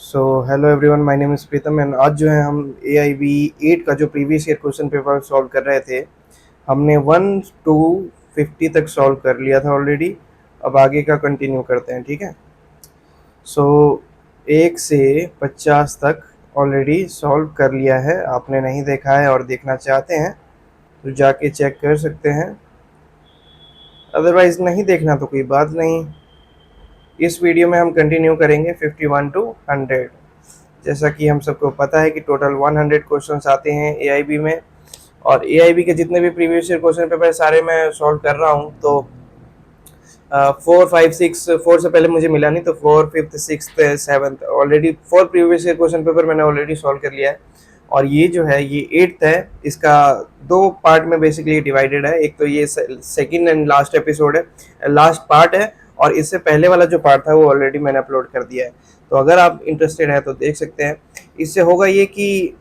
So hello everyone, my name is Pritam and आज जो है हम ए आई बी 8 का जो previous year question paper solve कर रहे थे। हमने 1 to 50 तक सॉल्व कर लिया था ऑलरेडी। अब आगे का कंटिन्यू करते हैं, ठीक है। सो 1 से 50 तक ऑलरेडी सॉल्व कर लिया है। आपने नहीं देखा है और देखना चाहते हैं तो जाके चेक कर सकते हैं, अदरवाइज़ नहीं देखना तो कोई बात नहीं। इस वीडियो में हम कंटिन्यू करेंगे 51 to 100। जैसा कि हम सबको पता है कि टोटल 100 क्वेश्चंस आते हैं एआईबी में, और एआईबी के जितने भी प्रीवियस ईयर क्वेश्चन पेपर सारे मैं सॉल्व कर रहा हूँ। तो 4 5 6 4 से पहले मुझे मिला नहीं, तो 4 5 6 7 already 4 previous year question paper मैंने ऑलरेडी सॉल्व कर लिया है। और ये जो है ये 8th है। इसका 2 पार्ट में बेसिकली डिवाइडेड है। एक तो ये सेकंड एंड लास्ट एपिसोड है, लास्ट पार्ट है, और इससे पहले वाला जो पार्ट था वो ऑलरेडी मैंने अपलोड कर दिया है। तो अगर आप इंटरेस्टेड है तो देख सकते हैं। इससे होगा ये कि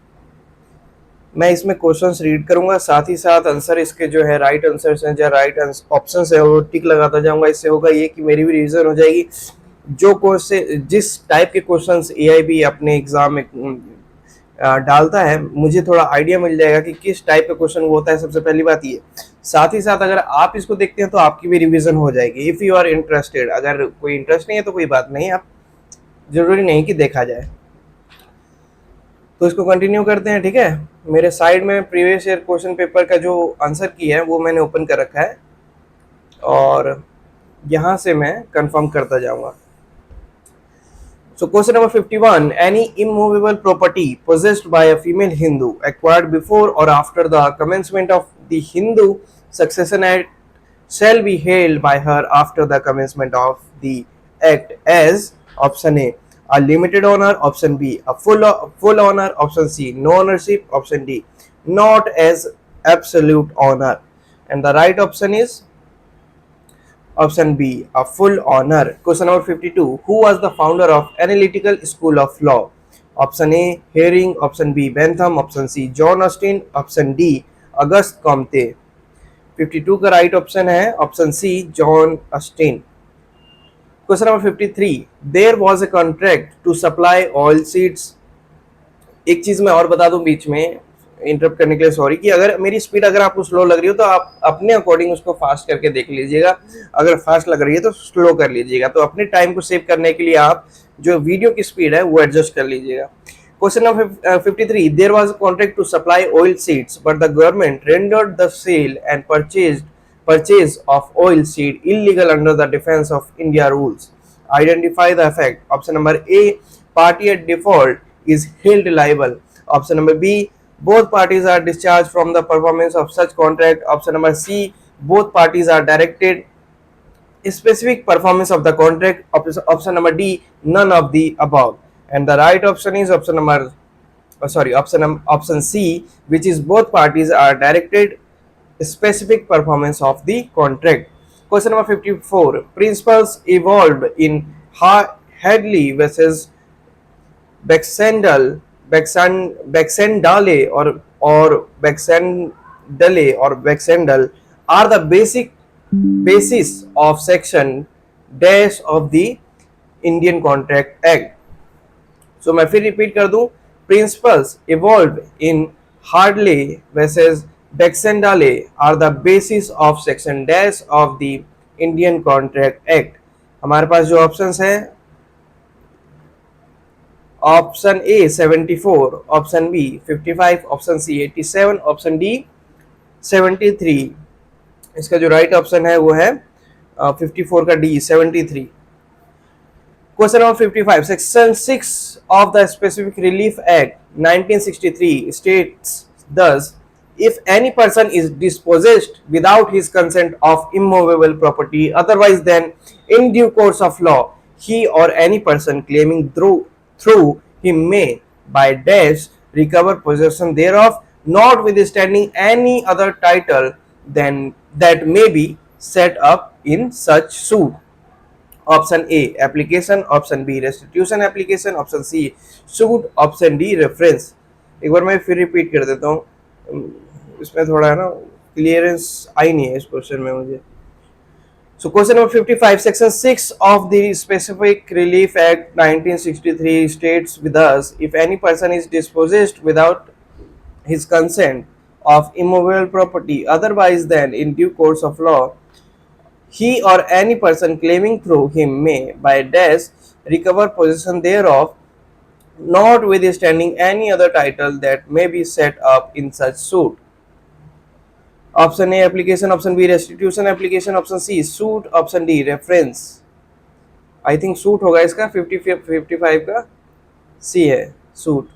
मैं इसमें क्वेश्चंस रीड करूंगा, साथ ही साथ आंसर इसके जो है राइट आंसर्स हैं या राइट ऑप्शंस है वो टिक लगाता जाऊंगा। इससे होगा ये कि मेरी भी रिवीजन हो जाएगी। जो क्वेश्चन जिस टाइप के क्वेश्चंस एआईबी अपने एग्जाम में डालता है, मुझे थोड़ा आइडिया मिल जाएगा कि किस टाइप का क्वेश्चन वो होता है। सबसे पहली बात ये, साथ ही साथ अगर आप इसको देखते हैं तो आपकी भी रिवीजन हो जाएगी इफ़ यू आर इंटरेस्टेड। अगर कोई इंटरेस्ट नहीं है तो कोई बात नहीं, आप जरूरी नहीं कि देखा जाए। तो इसको कंटिन्यू करते हैं, ठीक है। मेरे साइड में प्रीवियस ईयर क्वेश्चन पेपर का जो आंसर की है वो मैंने ओपन कर रखा है, और यहाँ से मैं कंफर्म करता जाऊंगा। So question number 51, any immovable property possessed by a female Hindu acquired before or after the commencement of the Hindu succession act shall be held by her after the commencement of the act as option A limited owner, option B a full owner, option C no ownership, option D not as absolute owner, and the right option is option B a full owner. Question number 52, who was the founder of Analytical School of Law? Option A Herring, option B Bentham, option C John Austin, option D Auguste Comte. 52 का right option है option C John Austin. Question number 53, there was a contract to supply oil seeds. एक चीज मैं और बता दूं बीच में interrupt करने के लिए, सॉरी, कि अगर मेरी स्पीड अगर आपको स्लो लग रही हो तो आप अपने अकॉर्डिंग उसको फास्ट करके देख लीजिएगा। अगर फास्ट लग रही है तो स्लो कर लीजिएगा। तो अपने टाइम को सेव करने के लिए आप जो वीडियो की स्पीड है वो एडजस्ट कर लीजिएगा। Question number 53, there was a contract to supply oil seeds but the government rendered the sale and purchase of oil seed illegal under the Defense of India rules. Identify the effect. Option number A, party at default is held liable. Option number B, both parties are discharged from the performance of such contract. Option number C, both parties are directed specific performance of the contract. Option number D, none of the above. And the right option is option C, which is both parties are directed specific performance of the contract. Question number 54, principles evolved in Hadley versus Baxandale or Baxandal are the basis of section dash of the Indian Contract Act. So मैं फिर repeat कर दूं, principles evolve in हार्डले versus Baxandale are the basis of section dash of the Indian Contract Act. हमारे पास जो options हैं, option A 74, option B 55, option C 87, option D 73। इसका जो right option है वो है 54 का D 73। Question number 55, Section 6 of the Specific Relief Act 1963 states thus, if any person is dispossessed without his consent of immovable property otherwise than in due course of law, he or any person claiming through him may by dash recover possession thereof, notwithstanding any other title than that may be set up in such suit. Option A application, option B restitution application, option C suit, option D reference. एक बार मैं फिर repeat कर देता हूँ, इसमें थोड़ा है ना क्लियरेंस आई नहीं है इस क्वेश्चन में मुझे। So question number 55, section 6 of the Specific Relief Act 1963 states with us, if any person is dispossessed without his consent of immovable property otherwise than in due course of law, he or any person claiming through him may by death recover possession thereof, notwithstanding any other title that may be set up in such suit. Option A application, option B restitution application, option C suit, option D reference. I think suit होगा इसका 55 का, C है suit.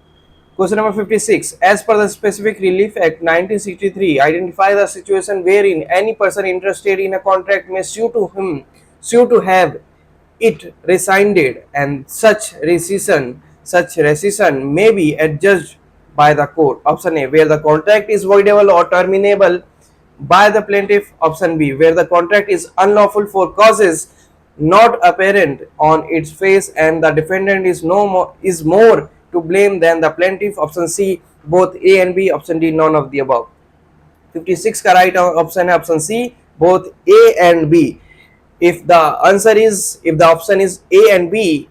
Question number 56. As per the Specific Relief Act 1963, identify the situation wherein any person interested in a contract may sue to have it rescinded, and such rescission may be adjudged by the court. Option A, where the contract is voidable or terminable by the plaintiff. Option B, where the contract is unlawful for causes not apparent on its face and the defendant is more to blame than the plaintiff. Option C, both A and B. Option D, none of the above. 56 का right option है option C, both A and B. If the option is A and B,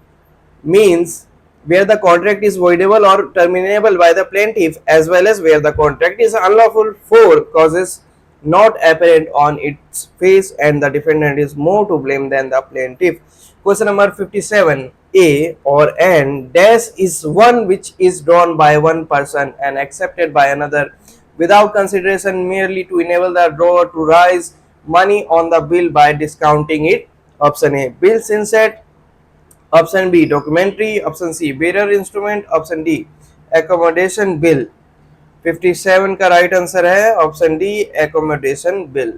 means where the contract is voidable or terminable by the plaintiff, as well as where the contract is unlawful for causes not apparent on its face and the defendant is more to blame than the plaintiff. Question number 57. A or an dash is one which is drawn by one person and accepted by another without consideration, merely to enable the drawer to raise money on the bill by discounting it. Option A, bills inset. Option B, documentary. Option C, bearer instrument. Option D, accommodation bill. 57 का right answer है option D, accommodation bill.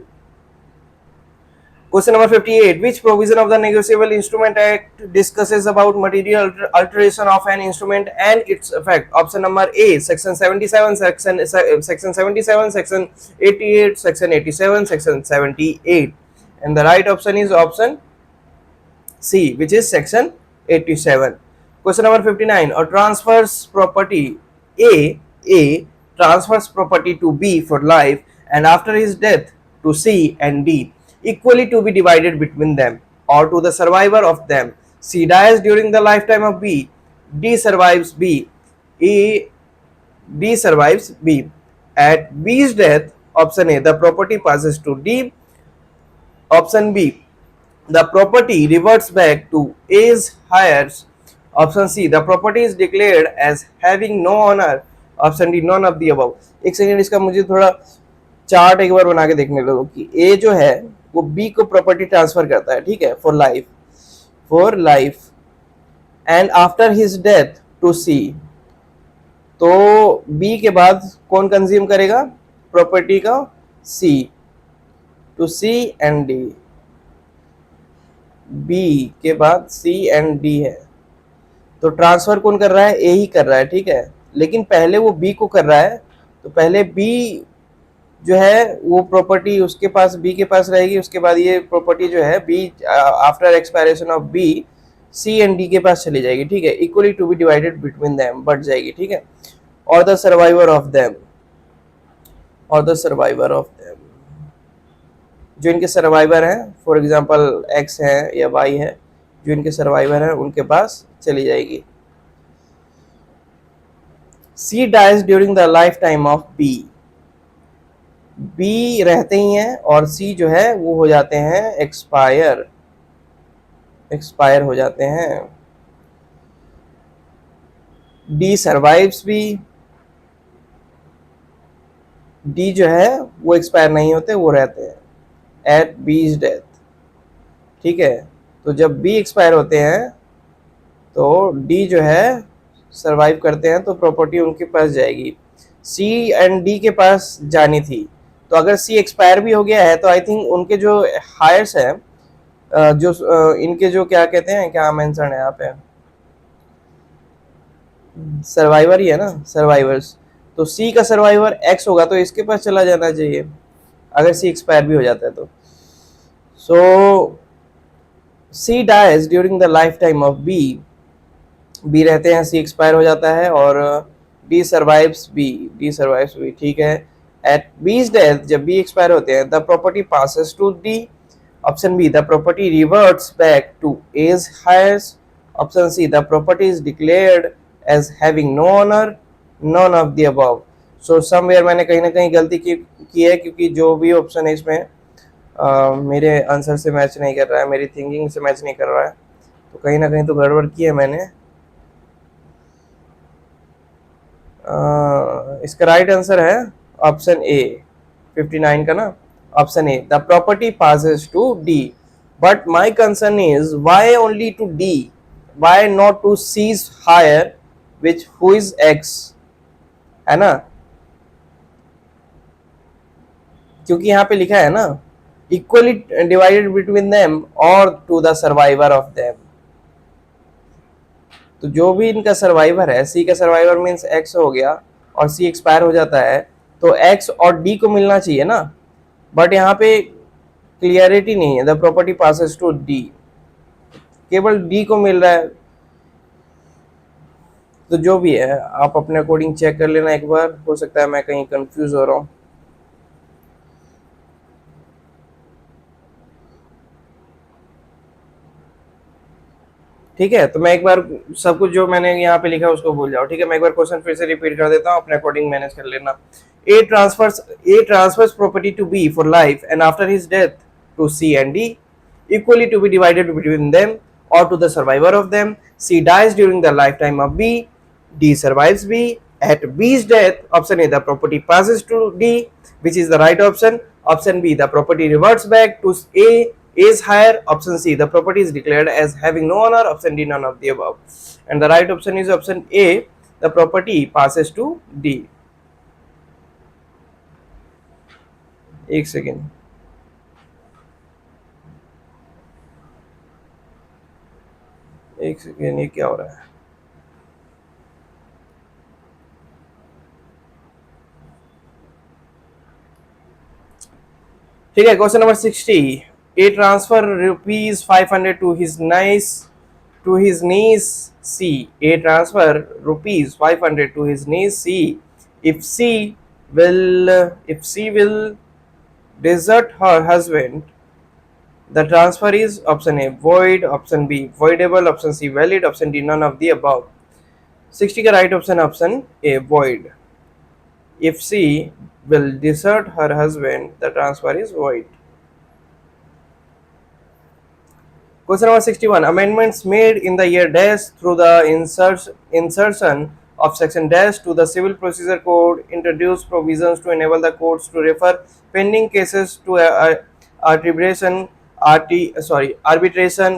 Question number 58. Which provision of the Negotiable Instrument Act discusses about material alteration of an instrument and its effect? Option number A, section 77, section 77, section 88, section 87, section 78. And the right option is option C, which is section 87. Question number 59. A transfers property A transfers property to B for life and after his death to C and D, equally to be divided between them or to the survivor of them. C dies during the lifetime of B. D survives B. D survives B. At B's death, option A, the property passes to D. Option B, the property reverts back to A's heirs. Option C, the property is declared as having no owner. Option D, none of the above. एक second, इसका मुझे थोड़ा chart एक बार बना के देखने दो कि ए जो है वो बी को प्रॉपर्टी ट्रांसफर करता है, ठीक है, for life and after his death to C. तो बी के बाद कौन कंज्यूम करेगा प्रॉपर्टी का? C, to C and D. B के बाद सी एंड डी है, तो ट्रांसफर कौन कर रहा है? ए ही कर रहा है, ठीक है, लेकिन पहले वो बी को कर रहा है, तो पहले बी जो है वो प्रॉपर्टी उसके पास, बी के पास रहेगी, उसके बाद ये प्रॉपर्टी जो है B after expiration of B C and D के पास चली जाएगी, ठीक है, equally to be divided between them, बढ़ जाएगी, ठीक है। और द सर्वाइवर ऑफ देम, जो इनके सर्वाइवर हैं, फॉर एग्जांपल एक्स है या वाई है, जो इनके सर्वाइवर हैं उनके पास चली जाएगी। C dies during the lifetime of B. B रहते ही हैं और C जो है वो हो जाते हैं एक्सपायर हो जाते हैं। D survives B. D जो है वो एक्सपायर नहीं होते, वो रहते हैं at B's death, ठीक है। तो जब B एक्सपायर होते हैं तो D जो है सर्वाइव करते हैं, तो प्रॉपर्टी उनके पास जाएगी। सी एंड डी के पास जानी थी, तो अगर सी एक्सपायर भी हो गया है तो आई थिंक उनके जो हायर्स हैं, जो इनके जो क्या कहते हैं, क्या मेंशन है यहाँ पे, सर्वाइवर ही है ना, सर्वाइवर्स। तो सी का सर्वाइवर एक्स होगा तो इसके पास चला जाना चाहिए अगर सी एक्सपायर भी हो जाता है तो। So C dies during the lifetime of B. B रहते हैं, सी एक्सपायर हो जाता है और डी सर्वाइव्स बी, ठीक है। एट बीज डेथ, जब बी एक्सपायर होते हैं, the property passes to D. Option B, the property reverts back to A's heirs. Option C, the property is declared as having no owner. None of the above. So somewhere मैंने कहीं ना कहीं गलती की है, क्योंकि जो भी ऑप्शन है इसमें मेरे आंसर से मैच नहीं कर रहा है, मेरी थिंकिंग से मैच नहीं कर रहा है, तो कहीं ना कहीं तो गड़बड़ की है मैंने। इसका राइट आंसर है ऑप्शन ए, 59 का ना, option A, the property passes to D. But my concern is why only to D, why not to C's heir which who is X, है ना, क्योंकि यहाँ पे लिखा है ना इक्वली डिवाइडेड बिटवीन देम और to the survivor of them. तो जो भी इनका सर्वाइवर है, सी का सर्वाइवर मीन्स एक्स हो गया और सी एक्सपायर हो जाता है, तो एक्स और डी को मिलना चाहिए ना, बट यहाँ पे क्लियरिटी नहीं है, the property passes to D, केवल डी को मिल रहा है। तो जो भी है आप अपने अकॉर्डिंग चेक कर लेना एक बार, हो सकता है मैं कहीं कंफ्यूज हो रहा हूँ। ठीक है, तो मैं एक बार सब कुछ जो मैंने यहाँ पे लिखा उसको भूल जाओ। ठीक है, मैं एक बार क्वेश्चन फिर से रिपीट कर देता हूँ, अपने अकॉर्डिंग मैनेज कर लेना। A transfers property to B for life and after his death to C and D, equally to be divided between them or to the survivor of them. C dies during the lifetime of B. D survives B. At B's death, option A, the property passes to D, which is the right option. Option B, the property reverts back to A. A is higher. Option C, the property is declared as having no owner. Option D, none of the above. And the right option is option A, the property passes to D. एक second, एक second, ये क्या हो रहा है? ठीक है, question number 60, A transfer rupees 500 to his niece C. A transfer rupees 500 to his niece C. If she will desert her husband, the transfer is option A, void. Option B, voidable. Option C, valid. Option D, none of the above. 60 का right option option A, void. If she will desert her husband, the transfer is void. Question number 61. Amendments made in the year dash through the insertion of section dash to the Civil Procedure Code introduced provisions to enable the courts to refer pending cases to arbitration,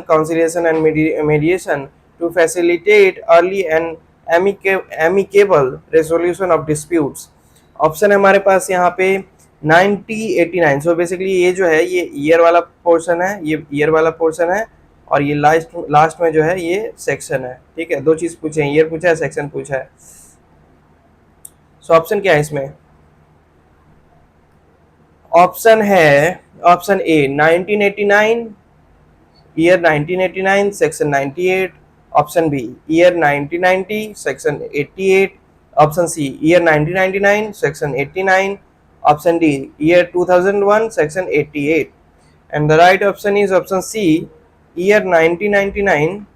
conciliation, and mediation to facilitate early and amicable resolution of disputes. Option है हमारे पास यहाँ पे 9089। So basically ये जो है ये year वाला portion है, ये ईयर वाला पोर्शन है, और ये लास्ट में जो है ये सेक्शन है। ठीक है, दो चीज पूछे हैं, ईयर पूछा है, सेक्शन पूछा है। सो ऑप्शन क्या है इसमें? ऑप्शन है option A 1989, year 1989 section 98। Option B year 1990 section 88। Option C year 1999 section 89। Option D year 2001 section 88। And the right option is option C, year 1999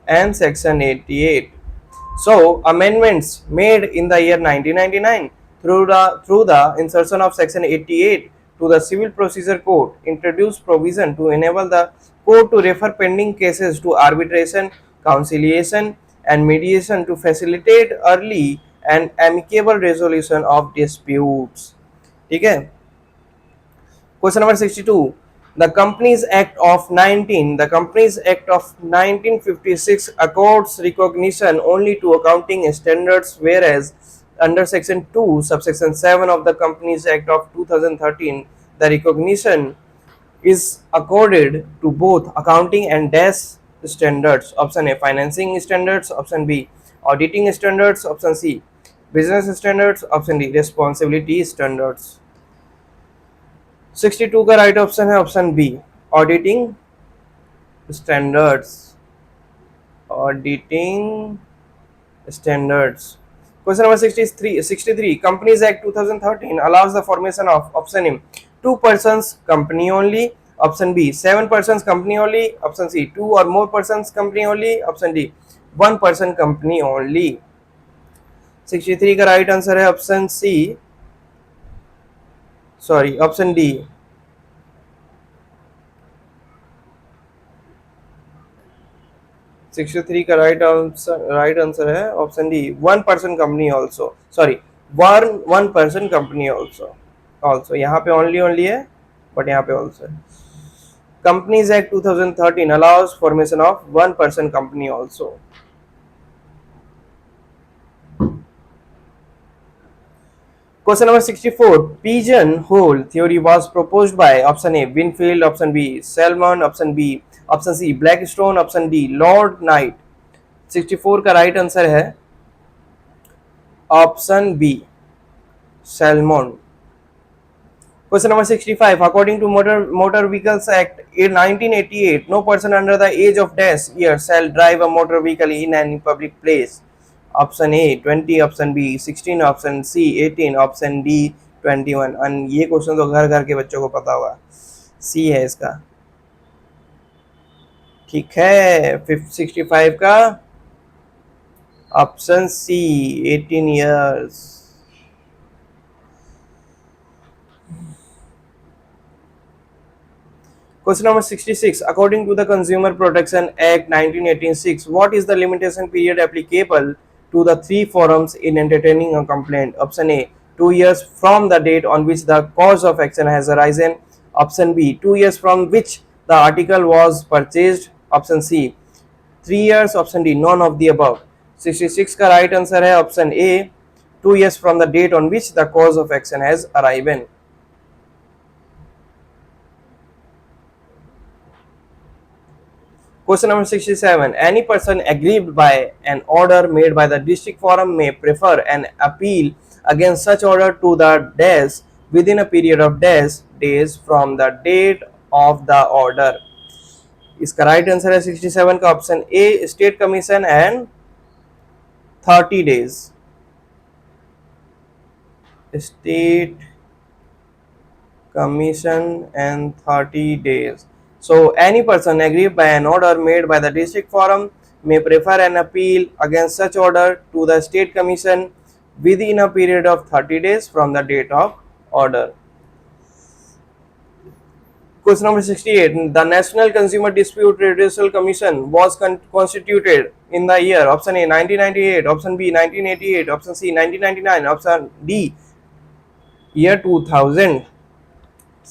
and section 88. So amendments made in the year 1999 through the insertion of section 88 to the Civil Procedure Code introduced provision to enable the court to refer pending cases to arbitration, conciliation, and mediation to facilitate early and amicable resolution of disputes. ठीक है, question number 62. The Companies Act of 1956 accords recognition only to accounting standards, whereas under section 2 subsection 7 of the Companies Act of 2013 the recognition is accorded to both accounting and dash standards. Option A, financing standards. Option B, auditing standards. Option C, business standards. Option D, responsibility standards. 62 का right option है option B, auditing standards. Auditing standards. Question number 63. Companies act 2013 allows the formation of option A, 2 persons company only, option B 7 persons company only, option C 2 or more persons company only, option D 1 person company only. 63 का right answer है option C, sorry option D. 63 का right answer है option D, 1 person company also, sorry 1 person company also. Also यहाँ पे only only है, but यहाँ पे also है। Companies act 2013 allows formation of 1 person company also. Question number 64. Pigeonhole theory was proposed by option A Winfield, option B Salmon, option B option C Blackstone, option D Lord Knight। 64 का right answer है option B Salmon। Question number 65. According to Motor Vehicles Act in 1988, no person under the age of dash years shall drive a motor vehicle in any public place। Option A 20, option B 16, option C 18, option D 21। और ये question तो घर घर के बच्चों को पता होगा, सी है इसका। ठीक है, 65 का option C 18 years. Question number 66. According to the Consumer Protection Act 1986, what is the limitation period applicable to the 3 forums in entertaining a complaint? Option A 2 years from the date on which the cause of action has arisen, option B 2 years from which the article was purchased, option C 3 years, option D none of the above। 66 का right answer है option A 2 years from the date on which the cause of action has arisen। Question number 67. Any person aggrieved by an order made by the district forum may prefer an appeal against such order to the dash within a period of dash days from the date of the order। इसका right answer है 67 का option A state commission and 30 days। State commission and 30 days। So any person aggrieved by an order made by the district forum may prefer an appeal against such order to the state commission within a period of 30 days from the date of order। Question number 68. The National Consumer Dispute Redressal Commission was constituted in the year option A 1998, option B 1988, option C 1999, option D year 2000।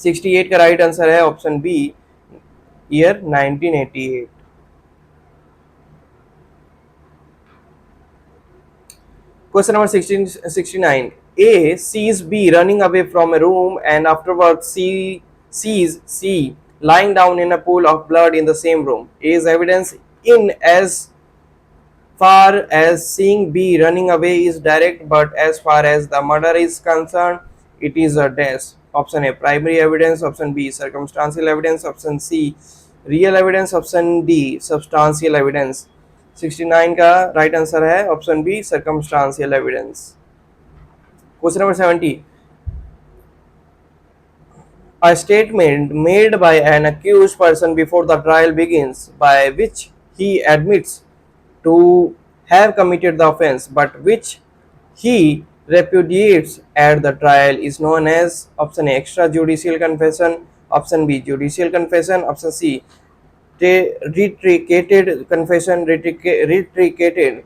68 का right answer है option B year 1988। Question number 69. A sees B running away from a room and afterwards sees C lying down in a pool of blood in the same room. A's evidence in as far as seeing B running away is direct, but as far as the murder is concerned, it is a dash। Option A primary evidence, option B circumstantial evidence, option C real evidence, option D substantial evidence. 69 का right answer है option B circumstantial evidence. Question number 70। A statement made by an accused person before the trial begins by which he admits to have committed the offense but which he repudiates at the trial is known as option A extrajudicial confession, option B judicial confession, option C retracted confession, retracted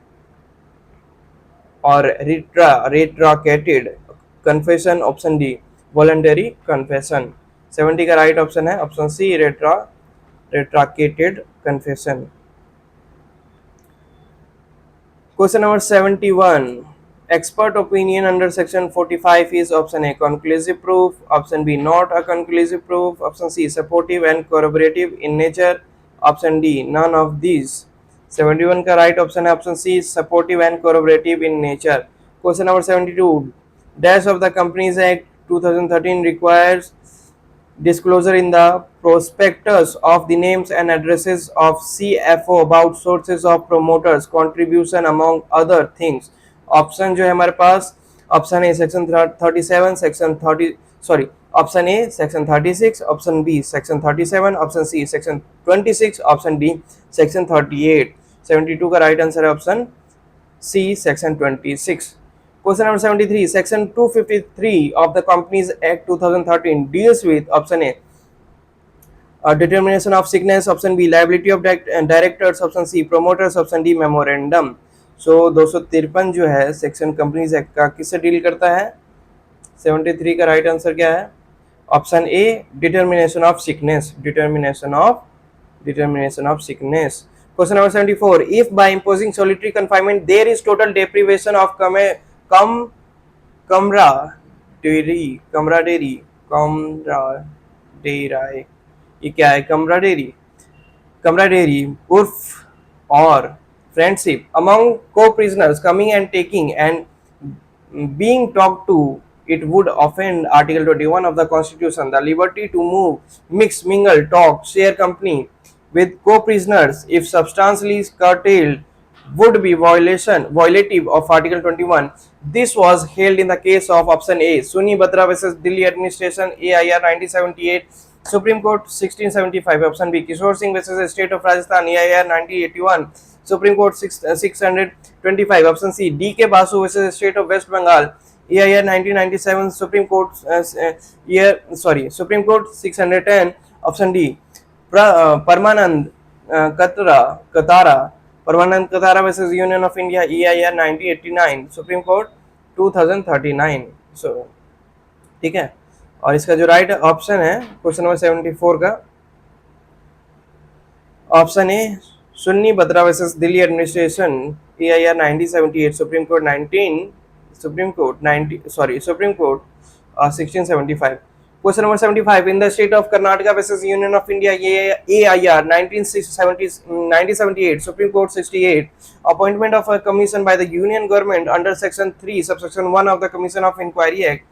or retracted confession, option D voluntary confession। 70 का right option है option C retracted confession। Question number 71. Expert opinion under section 45 is option A conclusive proof, option B not a conclusive proof, option C supportive and corroborative in nature, option D none of these। 71 का right option है option C supportive and corroborative in nature। Question number 72. Dash of the Companies Act 2013 requires disclosure in the prospectus of the names and addresses of CFO about sources of promoters contribution among other things। Option जो है हमारे पास option A section 37, section 30 sorry, option A section 36, option B section 37, option C section 26, option D section 38. 72 का right answer है option C section 26. Question number 73, section 253 of the companies act 2013 deals with option A determination of sickness, option B liability of directors, option C promoters, option D memorandum. सो 253 जो है section companies act का किससे deal करता है? 73 का right answer क्या है? Option A determination of sickness. Determination of sickness. Question number 74, if bye imposing solitary confinement there is total deprivation of camaraderie, ये क्या है? camaraderie उर्फ और friendship among co-prisoners coming and taking and being talked to, it would offend Article 21 of the Constitution. The liberty to move, mix, mingle, talk, share company with co-prisoners, if substantially curtailed, would be violative of Article 21. This was held in the case of option A, Sunni Batra versus Delhi Administration, AIR 1978, Supreme Court 1675. Option B, Kishore Singh versus State of Rajasthan, AIR 1981, Supreme Court 625. Option C, D.K. Basu versus State of West Bengal, AIR 1997, Supreme Court 610. Option D, Parmanand Katara versus Union of India, EIR 1989, Supreme Court 2039. सो ठीक है, और इसका जो right option है question number 74 का, option A Sunni Batra versus Delhi administration, EIR 1978, Supreme Court 1675. Question number 75, in the state of Karnataka versus Union of India, AIR 1978, Supreme Court 68, appointment of a commission by the Union government under section 3 subsection 1 of the Commission of Inquiry Act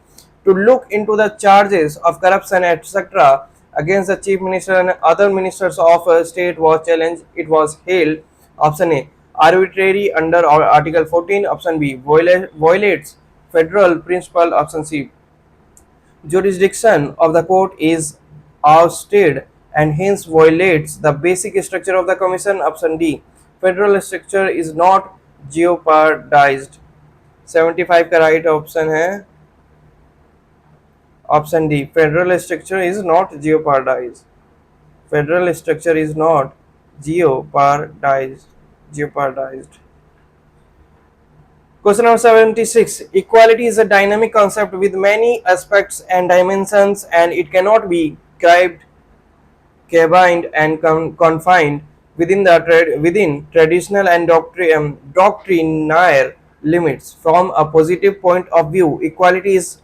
to look into the charges of corruption etc. against the Chief Minister and other ministers of a state was challenged. It was held. Option A, arbitrary under Article 14. Option B, violates federal principle. Option C, jurisdiction of the court is ousted and hence violates the basic structure of the commission. Option D, federal structure is not jeopardized. 75 का right option है option D, federal structure is not jeopardised. Federal structure is not jeopardised. Question number 76. Equality is a dynamic concept with many aspects and dimensions, and it cannot be cabined and confined within traditional and doctrinaire limits. From a positive point of view, equality is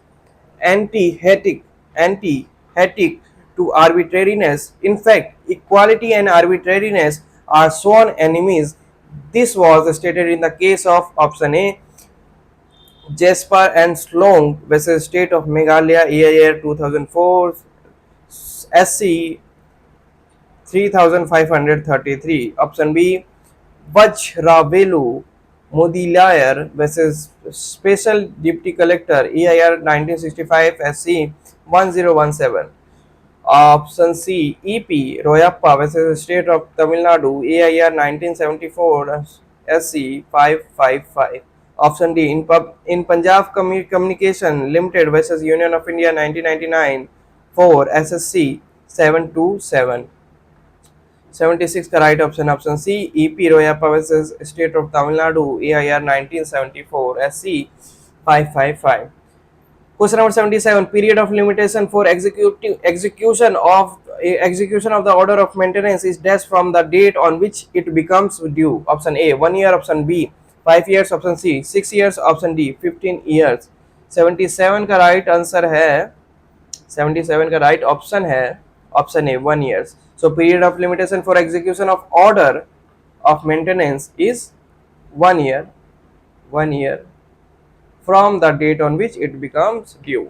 antithetic to arbitrariness. In fact, equality and arbitrariness are sworn enemies. This was stated in the case of option A, Jasper and Slong versus State of Meghalaya, EIR 2004, SC 3533. Option B, Vajravelu Modilayar versus Special Deputy Collector, EIR 1965, SC 1017. Option C, EP Royappa versus State of Tamil Nadu, EIR 1974, SC 555. Option D, in Punjab Communication Limited versus Union of India 1999, 4 SSC 727. 76 का right option option C, EP Royappa versus State of Tamil Nadu, AIR 1974, SC 555. Question number 77, period of limitation for execution of the order of maintenance is dash from the date on which it becomes due. Option A 1 year, option B 5 years, option C 6 years, option D 15 years. 77 का right answer है 77 का right option है option A 1 years. So period of limitation for execution of order of maintenance is 1 year from the date on which it becomes due.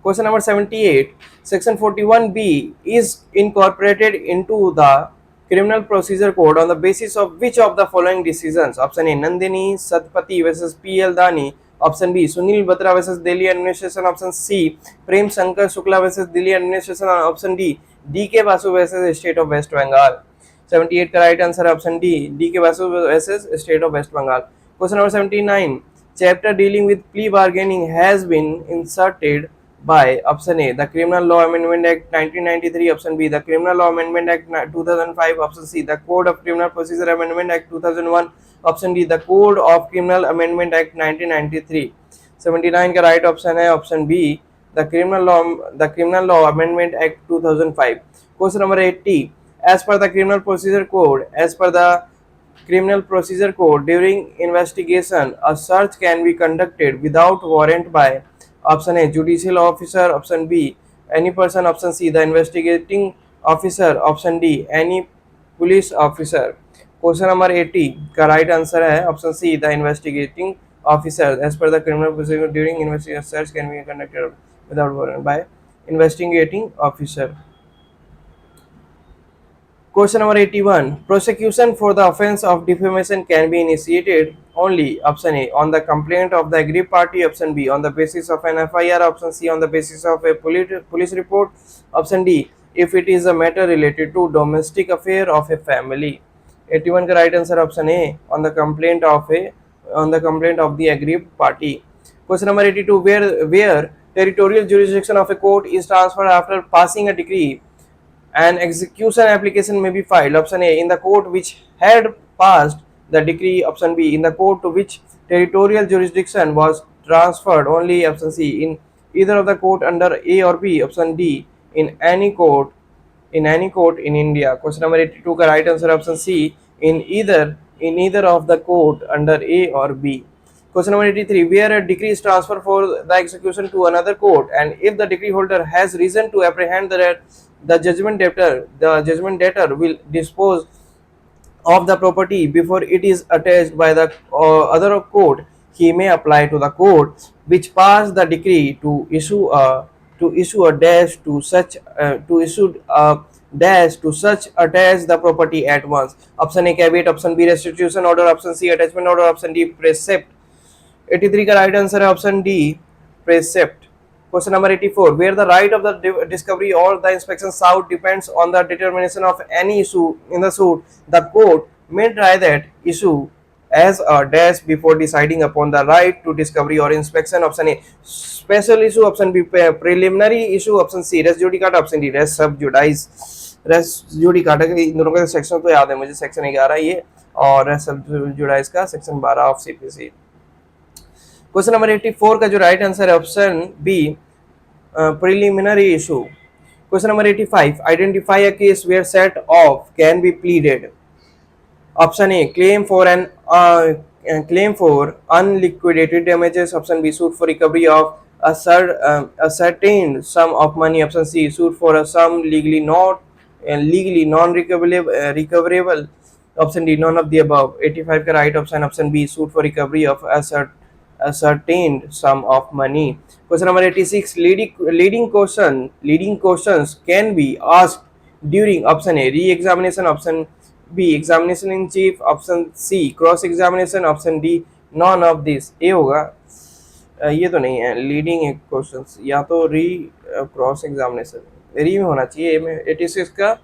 Question number 78, section 41B is incorporated into the Criminal Procedure Code on the basis of which of the following decisions? Option A, Nandini Satpathy versus PL Dani, option B Sunil Batra versus Delhi administration, option C Prem Shankar Shukla versus Delhi administration, option D D K Basu versus state of West Bengal. 78 का right answer option D D K Basu versus state of West Bengal. Question number 79, chapter dealing with plea bargaining has been inserted by option A the Criminal Law Amendment Act 1993, option B the Criminal Law Amendment Act 2005, option C the Code of Criminal Procedure Amendment Act 2001, option D the Code of Criminal Amendment Act 1993। 79 का right option है option be the criminal law amendment act 2005। Question number 80, as per the criminal procedure code, as per the criminal procedure code, during investigation a search can be conducted without warrant by option A judicial officer, option B any person, option C the investigating officer, option D any police officer। Question number 80 का right answer है option C the investigating officer. As per the criminal procedure during investigation search can be conducted without warrant by investigating officer. Question number 81. Prosecution for the offence of defamation can be initiated only, option A on the complaint of the aggrieved party, option B on the basis of an FIR, option C on the basis of a police report, option D if it is a matter related to domestic affair of a family। 81 का right answer option A on the complaint of the aggrieved party। Question number 82. Where territorial jurisdiction of a court is transferred after passing a decree, an execution application may be filed, option A in the court which had passed the decree, option B in the court to which territorial jurisdiction was transferred only, option C in either of the court under A or B, option D in any court in India। Question number 82 का right answer option C in either of the court under A or B। Question number 83, where a decree is transferred for the execution to another court and if the decree holder has reason to apprehend that the judgment debtor will dispose of the property before it is attached by the other court, he may apply to the court which passed the decree to issue a dash to such attach the property at once। Option A caveat, option B restitution order, option C attachment order, option D precept। 83 का right answer है option D precept. Question number 84, where the right of the discovery or the inspection sought depends on the determination of any issue in the suit, the court may try that issue as a dash before deciding upon the right to discovery or inspection। Option A special issue, option B preliminary issue, option C res judicata, option D res sub judice। res judicata के इन दोनों का section तो याद है मुझे, section 11 ये, और res sub judice का section 12 of CPC. Question number 84 का जो राइट आंसर है option B preliminary issue. Question number 85, identify a case where set off can be pleaded. Option A claim for unliquidated damages, option B suit for recovery of ascertained sum of money, option C suit for a sum legally non recoverable, option D none of the above। 85 का right option B suit for recovery of ascertained sum of money। Question number 86, leading questions can be asked during option A re-examination, option B examination in chief, option C cross examination, option D none of this। ए होगा, ये तो नहीं है leading questions, या तो री cross examination री में होना चाहिए। ए में 86 का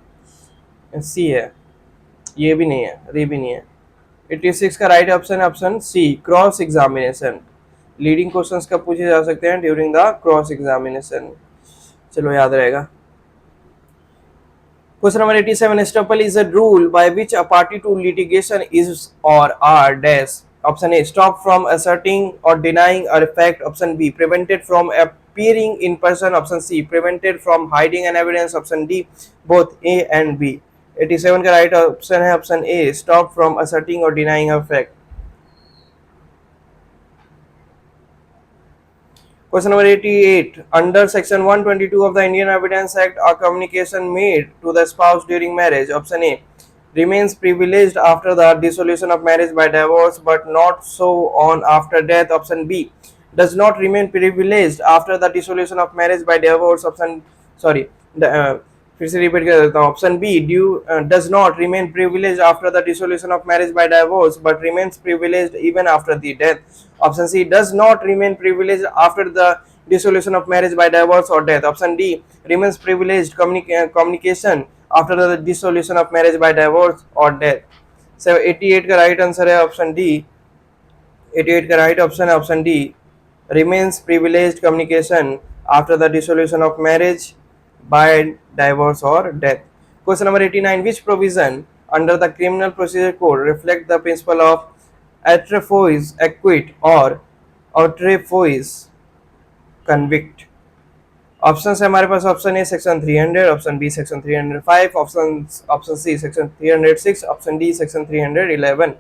सी है, ये भी नहीं है, री भी नहीं है। 86 का राइट ऑप्शन है option C cross examination. Leading questions कब पूछे जा सकते हैं? During the cross examination. चलो याद रहेगा। Question number 87, estoppel is a rule by which a party to litigation is or are dash। Option A stop from asserting or denying a fact, option B prevented from appearing in person, option C prevented from hiding an evidence, option D both A and B। 87 का right option है option A stop from asserting or denying a fact। Question number 88, under section 122 of the Indian Evidence Act, a communication made to the spouse during marriage, option A remains privileged after the dissolution of marriage by divorce but not so on after death, option B does not remain privileged after the dissolution of marriage by divorce, फिर से repeat कर देता हूँ. Option B, due does not remain privilege after the dissolution of marriage by divorce but remains privileged even after the death. Option C, does not remain privilege after the dissolution of marriage by divorce or death. Option D, remains privileged communication after the dissolution of marriage by divorce or death. So 88 का right answer है option D. 88 का right option है option D, remains privileged communication after the dissolution of marriage by divorce or death. Question number 89, which provision under the criminal procedure code reflect the principle of atrefouis acquit or atrefouis convict? Option है हमारे पास. Option A section 300, option B section 305, option C section 306, option D section 311.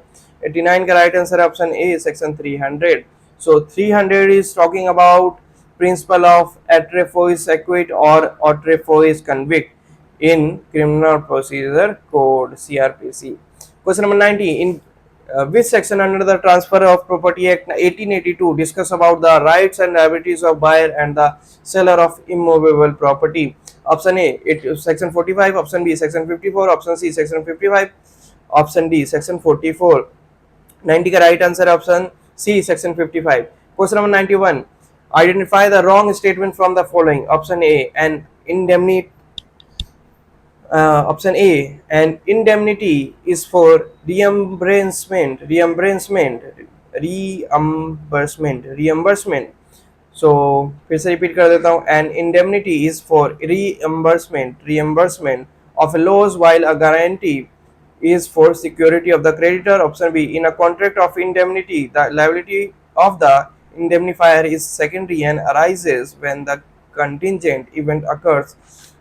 89 का right answer है option A section 300. So 300 is talking about principle of atrefouis acquit और atrefouis convict in criminal procedure code CRPC. Question number 90, in which section under the Transfer of Property Act 1882 discuss about the rights and liabilities of buyer and the seller of immovable property? Option A, section 45, option B section 54, option C section 55, option D section 44. 90 का right answer है option C section 55. Question number 91, identify the wrong statement from the following. Option A, an indemnity. Option A, an indemnity is for reimbursement. So फिर से repeat कर देता हूँ. An indemnity is for reimbursement of a loss while a guarantee is for security of the creditor. Option B, in a contract of indemnity, the liability of the indemnifier is secondary and arises when the contingent event occurs.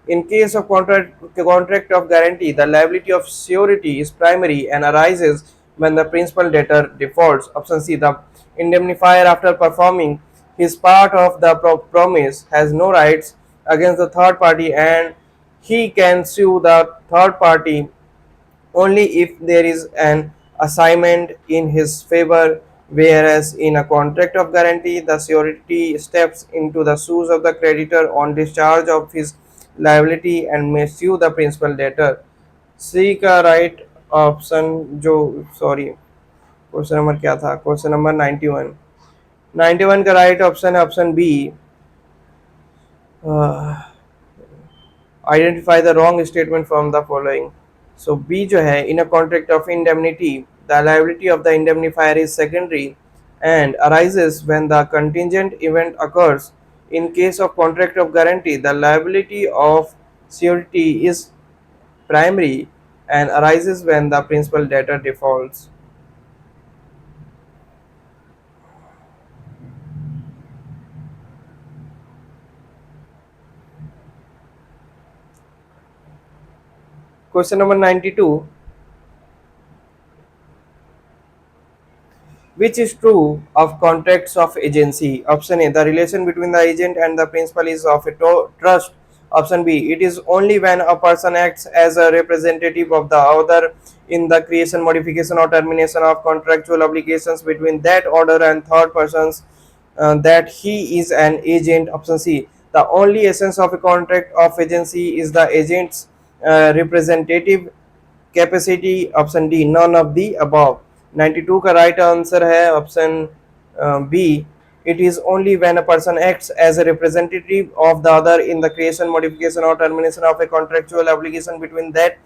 In case of contract of guarantee, the liability of surety is primary and arises when the principal debtor defaults. Option C, the indemnifier after performing his part of the promise has no rights against the third party and he can sue the third party only if there is an assignment in his favor, whereas in a contract of guarantee, the surety steps into the shoes of the creditor on discharge of his liability and may sue the principal debtor. C का right option जो sorry question number क्या था, question number 91 का right option है option B, identify the wrong statement from the following. So B जो है, in a contract of indemnity the liability of the indemnifier is secondary and arises when the contingent event occurs. In case of contract of guarantee, the liability of surety is primary and arises when the principal debtor defaults. Question number 92. Which is true of contracts of agency? Option A, the relation between the agent and the principal is of a trust. Option B, it is only when a person acts as a representative of the other in the creation, modification or termination of contractual obligations between that other and third persons that he is an agent. Option C, the only essence of a contract of agency is the agent's representative capacity. Option D, none of the above. 92 का right answer है option B, it is only when a person acts as a representative of the other in the creation, modification or termination of a contractual obligation between that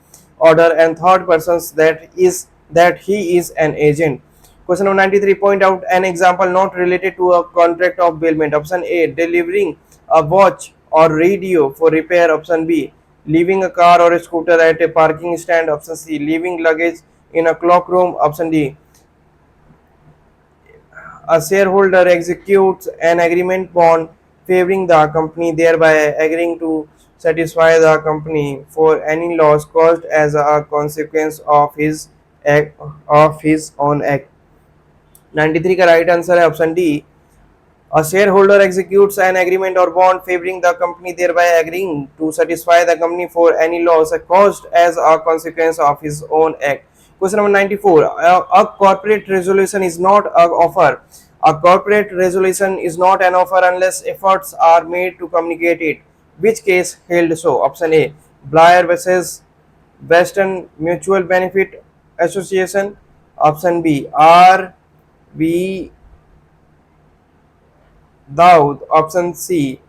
other and third persons that he is an agent. Question number 93, point out an example not related to a contract of bailment. Option A, delivering a watch or radio for repair. Option B, leaving a car or a scooter at a parking stand. Option C, leaving luggage in a cloak room. Option D, a shareholder executes an agreement bond favoring the company, thereby agreeing to satisfy the company for any loss caused as a consequence of his own act. 93 का right answer है option D, a shareholder executes an agreement or bond favoring the company, thereby agreeing to satisfy the company for any loss caused as a consequence of his own act. Question number 94. A corporate resolution is not an offer. A corporate resolution is not an offer unless efforts are made to communicate it. Which case held so? Option A, Blair versus Western Mutual Benefit Association. Option B, R. V. Daud. Option C,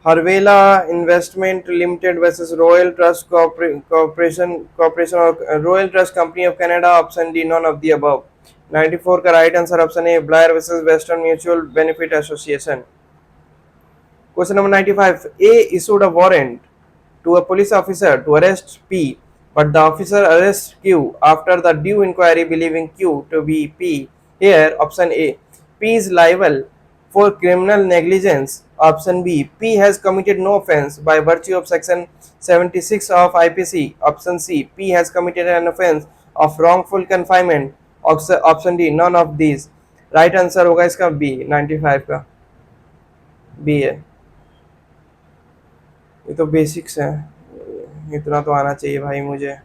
Harvela Investment Limited versus Royal Trust Corporation or Royal Trust Company of Canada. Option D, none of the above. 94 का right answer option A, Blair versus Western Mutual Benefit Association. Question number 95. A issued a warrant to a police officer to arrest P, but the officer arrests Q after the due inquiry believing Q to be P. Here, option A, P is liable for criminal negligence. Option B, P has committed no offence by virtue of section 76 of IPC. Option C, P has committed an offence of wrongful confinement. Option D, none of these. Right answer होगा इसका B, 95 का B है. ये तो basics है, इतना तो आना चाहिए भाई मुझे.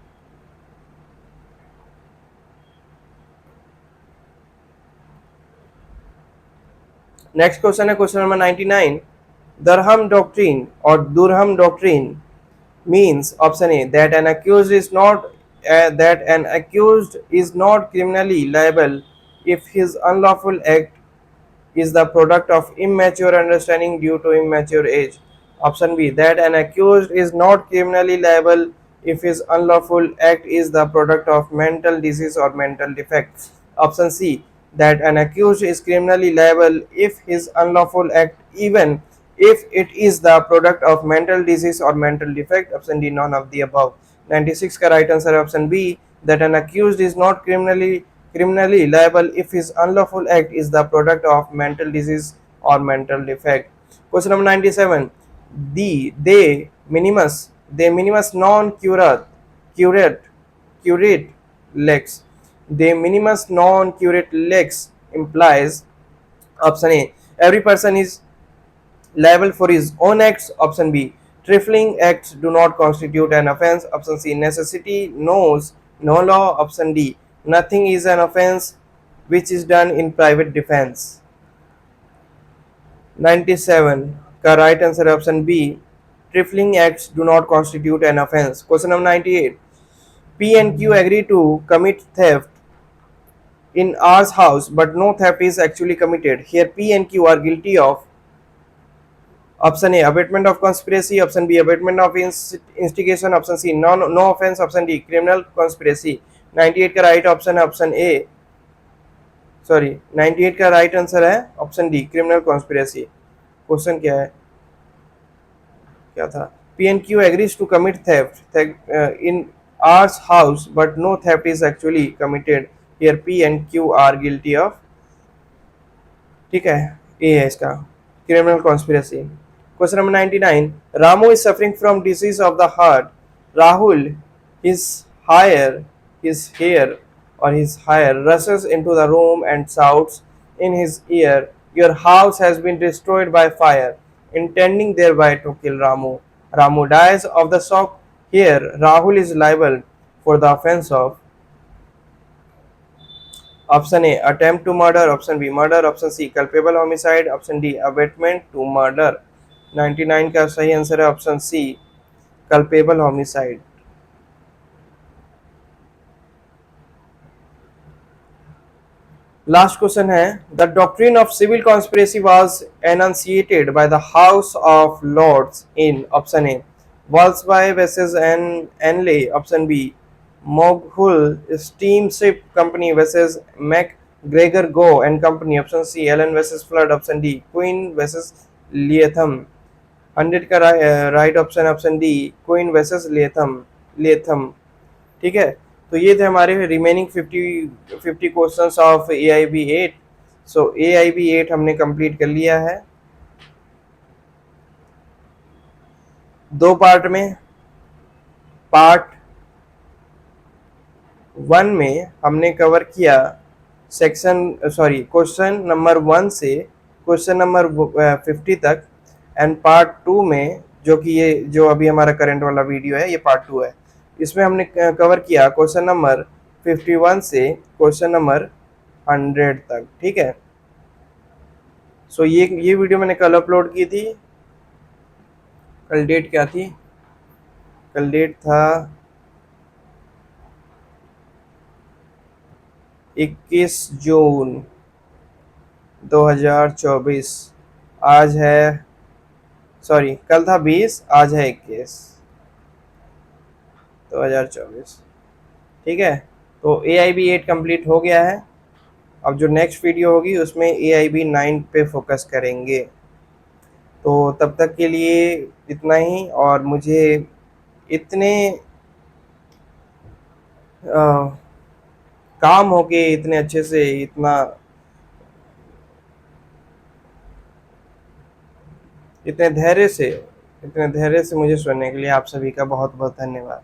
नेक्स्ट क्वेश्चन है क्वेश्चन नंबर 99. दरहम डॉक्ट्रिन और दुरहम doctrine means option A, that an accused is not criminally liable if his unlawful act is the product of immature understanding due to immature age. Option B, that an accused is not criminally liable if his unlawful act is the product of mental disease or mental defect. Option C, that an accused is criminally liable if his unlawful act, even if it is the product of mental disease or mental defect. Option D, none of the above. 96 का right answer है option B, that an accused is not criminally liable if his unlawful act is the product of mental disease or mental defect. Question number 97. De minimis non curate lex. De minimis non curate lex implies option A, every person is liable for his own acts. Option B, trifling acts do not constitute an offence. Option C, necessity knows no law. Option D, nothing is an offence which is done in private defense. 97 का right answer है option B, trifling acts do not constitute an offence. Question number 98. P and Q agree to commit theft in R's house, but no theft is actually committed. Here P and Q are guilty of option A, abatement of conspiracy. Option B, abatement of instigation. Option C, no offense. Option D, criminal conspiracy. 98 का right option है option A, sorry 98 का right answer है option D, criminal conspiracy. Question क्या है, क्या था? P and Q agrees to commit theft in R's house, but no theft is actually committed. Here P and Q are guilty of, ठीक है, A है इसका, criminal conspiracy. Question number 99. Ramu is suffering from disease of the heart. Rahul, his hair rushes into the room and shouts in his ear, "Your house has been destroyed by fire," intending thereby to kill Ramu. Ramu dies of the shock. Here, Rahul is liable for the offense of option A, attempt to murder. Option B, murder. Option C, culpable homicide. Option D, abatement to murder. 99 का सही answer है option C, culpable homicide. Last question है, the doctrine of civil conspiracy was enunciated by the House of Lords in option A, Walsby versus Enley. Option B, Mogul Steamship Company versus McGregor Gow and Company. Option C, Allen versus Flood. Option D, Quinn versus Leathem. 100 का right option option D, Quinn versus Leathem. ठीक है, तो ये थे हमारे remaining 50 questions of AIB 8. So AIB 8 हमने complete कर लिया है दो पार्ट में. पार्ट 1 में हमने कवर किया क्वेश्चन नंबर 1 से क्वेश्चन नंबर 50 तक, एंड पार्ट 2 में जो कि ये जो अभी हमारा करंट वाला वीडियो है ये पार्ट 2 है, इसमें हमने कवर किया क्वेश्चन नंबर 51 से क्वेश्चन नंबर 100 तक. ठीक है, सो ये वीडियो मैंने कल अपलोड की थी. कल डेट क्या थी, कल डेट था 21 जून 2024। आज है, सॉरी कल था 20, आज है 21 2024। ठीक है, तो AIB 8 कंप्लीट हो गया है। अब जो नेक्स्ट वीडियो होगी उसमें AIB 9 पे फोकस करेंगे। तो तब तक के लिए इतना ही। और मुझे इतने अ, काम हो के इतने अच्छे से इतने धैर्य से मुझे सुनने के लिए आप सभी का बहुत बहुत धन्यवाद।